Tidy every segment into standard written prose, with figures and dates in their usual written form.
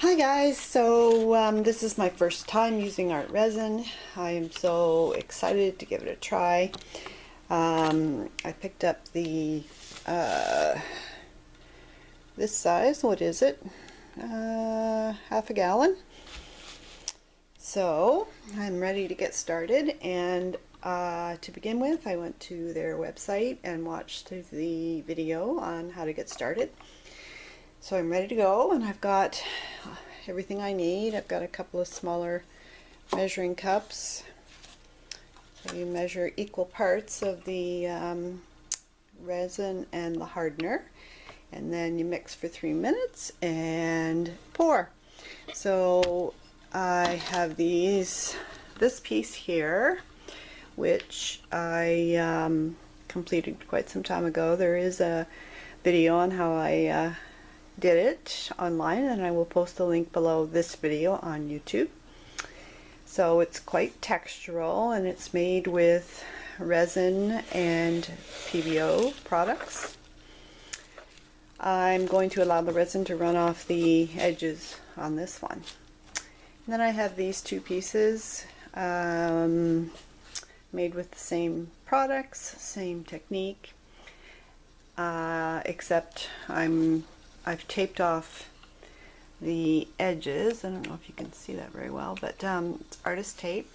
Hi guys, so this is my first time using ArtResin. I am so excited to give it a try. I picked up the this size, what is it? Half a gallon. So I'm ready to get started, and to begin with I went to their website and watched the video on how to get started. So I'm ready to go, and I've got everything I need. I've got a couple of smaller measuring cups. So you measure equal parts of the resin and the hardener, and then you mix for 3 minutes and pour. So I have this piece here, which I completed quite some time ago. There is a video on how I did it online, and I will post a link below this video on YouTube. So it's quite textural, and it's made with resin and PBO products. I'm going to allow the resin to run off the edges on this one. And then I have these two pieces made with the same products, same technique, except I've taped off the edges. I don't know if you can see that very well, but it's artist tape.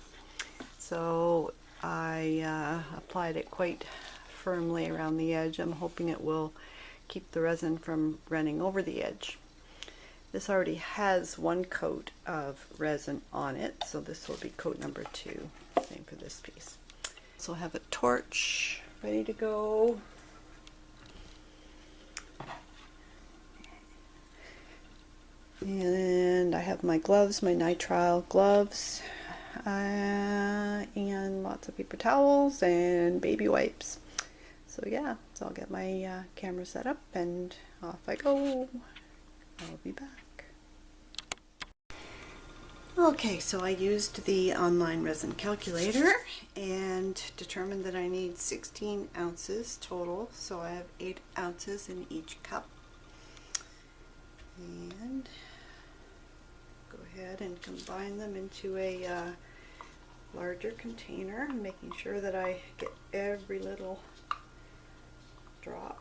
So I applied it quite firmly around the edge. I'm hoping it will keep the resin from running over the edge. This already has one coat of resin on it, so this will be coat number 2. Same for this piece. So I have a torch ready to go. And I have my gloves, my nitrile gloves, and lots of paper towels and baby wipes. So yeah, so I'll get my camera set up and off I go. I'll be back. Okay, so I used the online resin calculator and determined that I need 16 ounces total. So I have 8 ounces in each cup. And go ahead and combine them into a larger container, making sure that I get every little drop.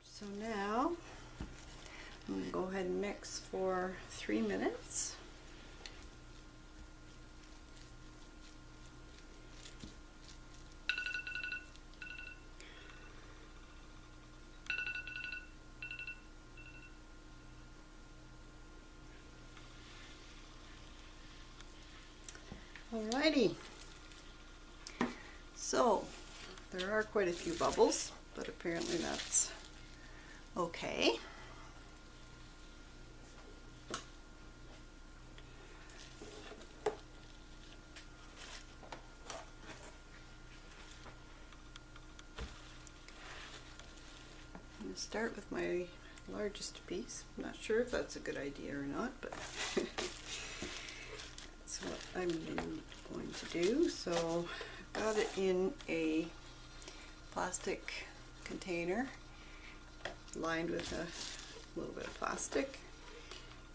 So now I'm going to go ahead and mix for 3 minutes. Alrighty. So there are quite a few bubbles, but apparently that's okay. I'm going to start with my largest piece. I'm not sure if that's a good idea or not, but that's what I'm going to do. So I've got it in a plastic container lined with a little bit of plastic,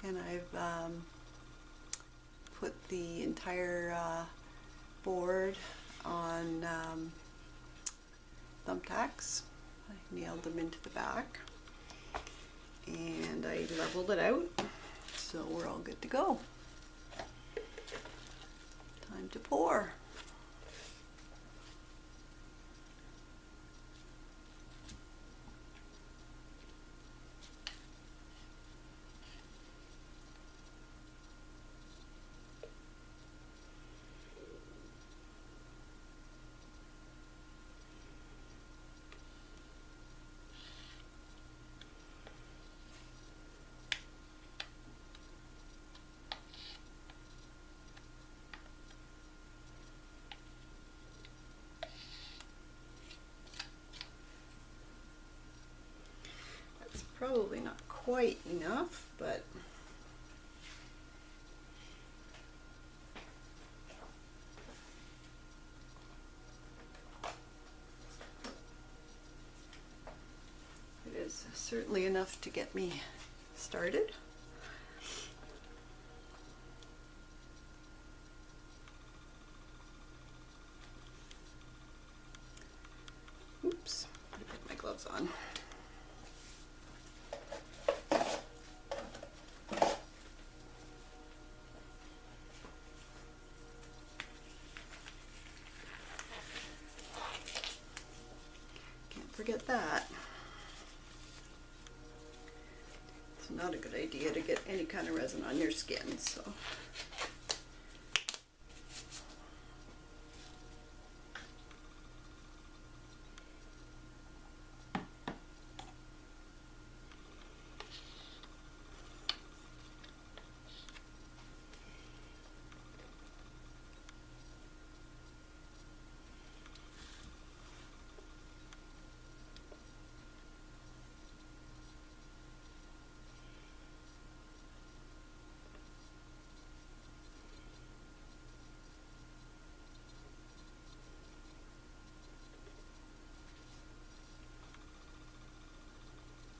and I've put the entire board on thumbtacks. I nailed them into the back, and I leveled it out, so we're all good to go. Time to pour. probably not quite enough, but it is certainly enough to get me started. Oops, I put my gloves on. Can't forget that. It's not a good idea to get any kind of resin on your skin, so.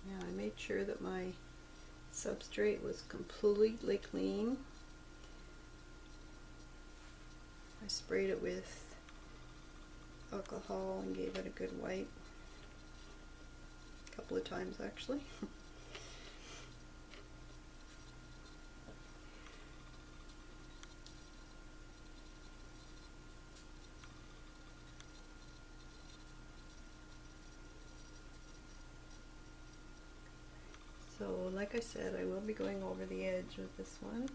Now I made sure that my substrate was completely clean. I sprayed it with alcohol and gave it a good wipe. A couple of times actually. So like I said, I will be going over the edge with this one.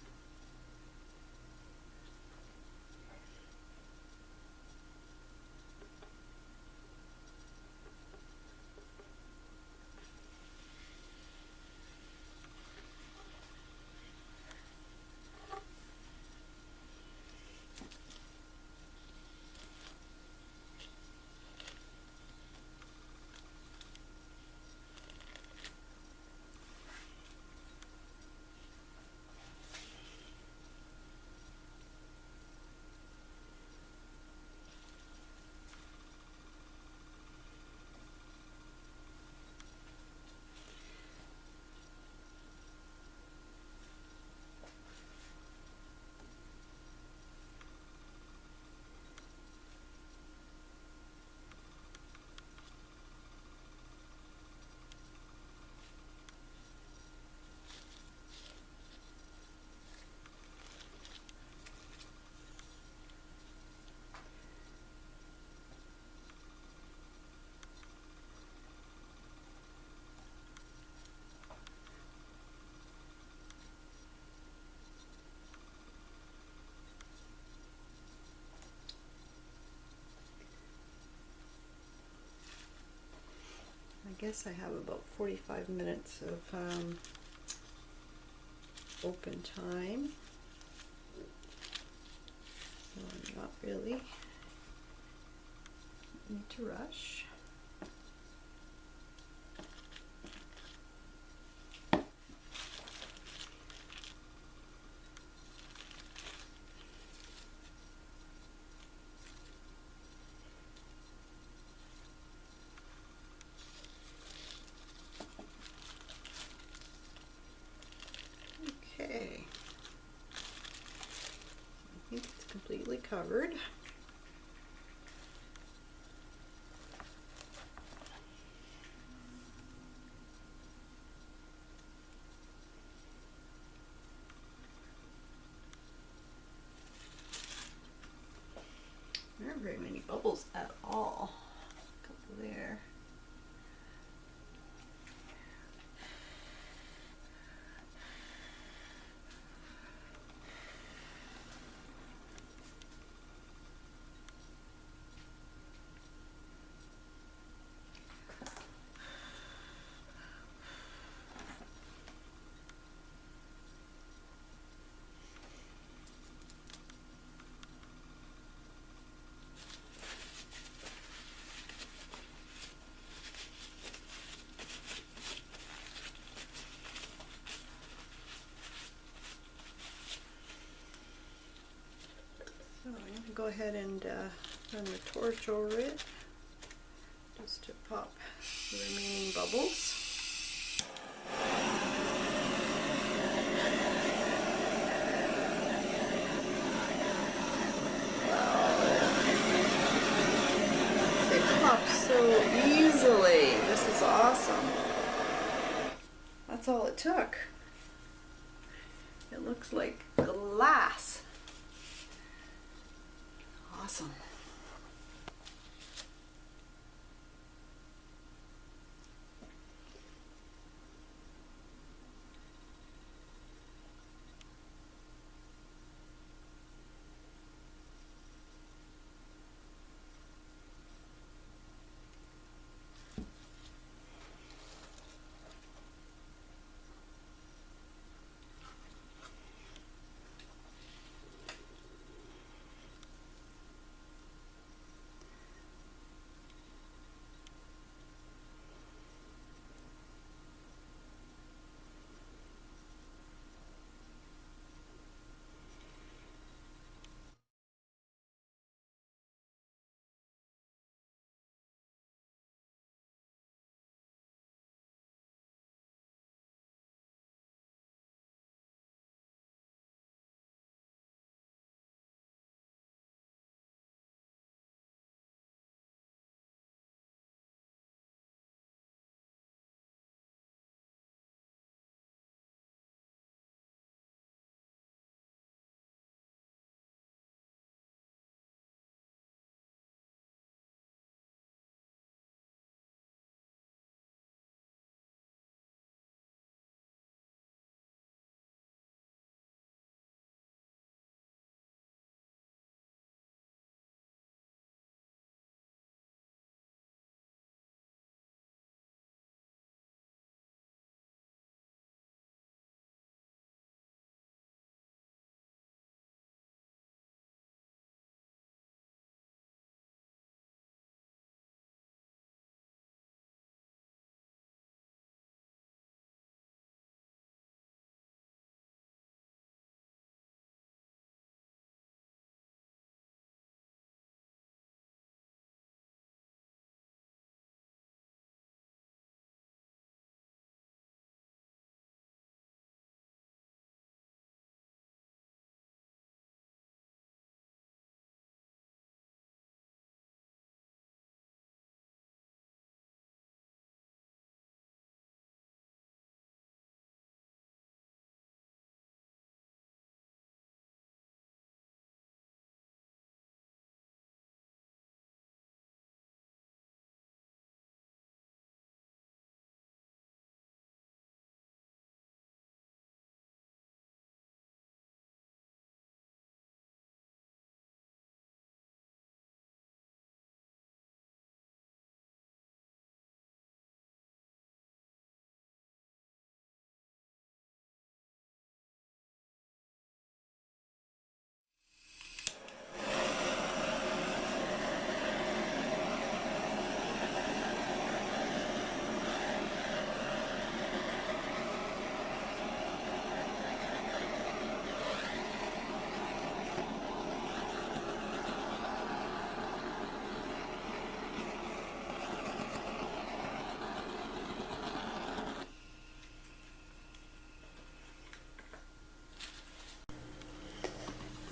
I guess I have about 45 minutes of open time, so I'm not really need to rush. Okay, I think it's completely covered. There aren't very many bubbles at all. A couple there. ahead and run the torch over it just to pop the remaining bubbles. They pop so easily. This is awesome. That's all it took. It looks like glass. Awesome.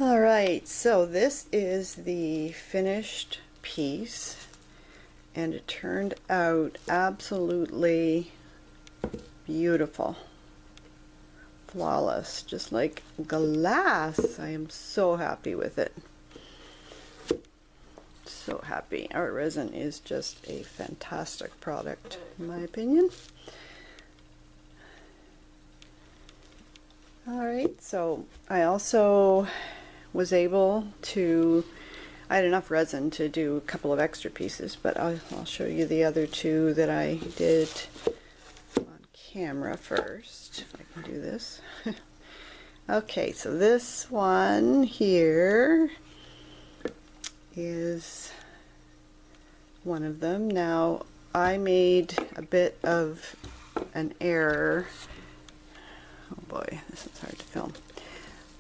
Alright, so this is the finished piece, and it turned out absolutely beautiful. Flawless, just like glass. I am so happy with it. So happy. ArtResin is just a fantastic product, in my opinion. Alright, so I also was able to, I had enough resin to do a couple of extra pieces, but I'll show you the other two that I did on camera first, if I can do this. Okay, so this one here is one of them. Now, I made a bit of an error. Oh boy, this is hard to film.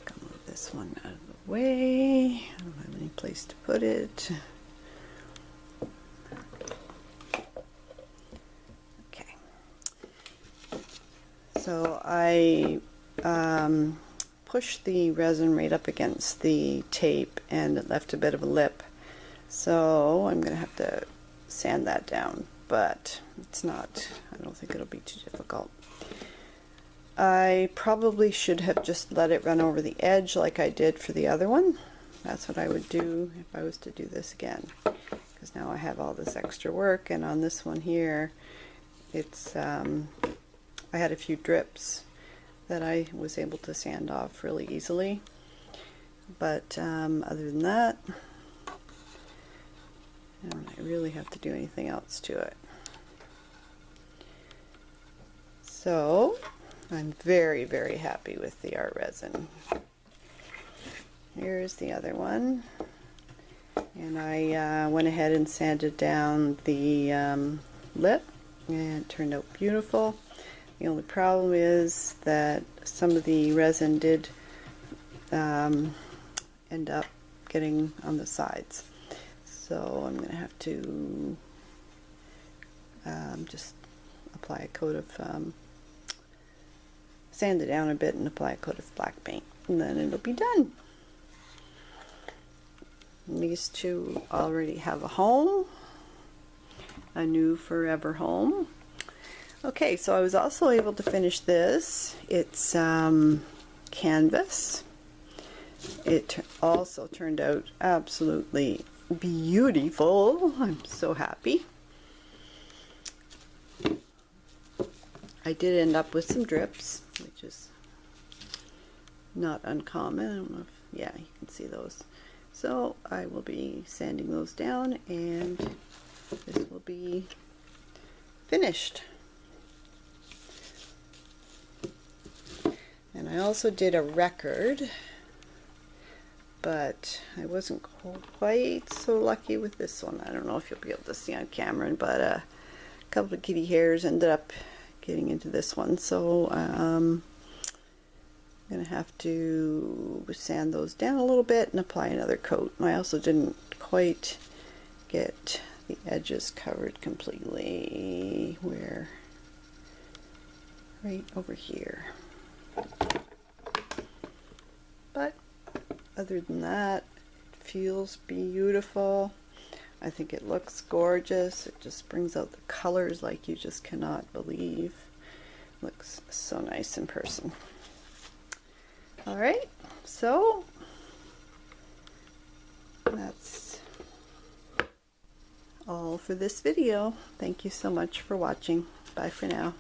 I'll move this one out of the away. I don't have any place to put it. Okay. So I pushed the resin right up against the tape and it left a bit of a lip. So I'm going to have to sand that down, but it's not, I don't think it'll be too difficult. I probably should have just let it run over the edge like I did for the other one. That's what I would do if I was to do this again, because now I have all this extra work, and on this one here it's I had a few drips that I was able to sand off really easily, but other than that I don't really have to do anything else to it. So I'm very, very happy with the art resin. Here's the other one, and I went ahead and sanded down the lip, and it turned out beautiful. The only problem is that some of the resin did end up getting on the sides, so I'm going to have to just apply a coat of sand it down a bit and apply a coat of black paint, and then it'll be done. And these two already have a home, a new forever home. Okay, so I was also able to finish this. It's canvas. It also turned out absolutely beautiful. I'm so happy. I did end up with some drips, which is not uncommon. I don't know if, yeah, you can see those. So I will be sanding those down, and this will be finished. And I also did a record, but I wasn't quite so lucky with this one. I don't know if you'll be able to see on camera, but a couple of kitty hairs ended up getting into this one, so I'm gonna have to sand those down a little bit and apply another coat. I also didn't quite get the edges covered completely, where right over here, but other than that it feels beautiful. I think it looks gorgeous. It just brings out the colors like you just cannot believe. Looks so nice in person. Alright, so that's all for this video. Thank you so much for watching. Bye for now.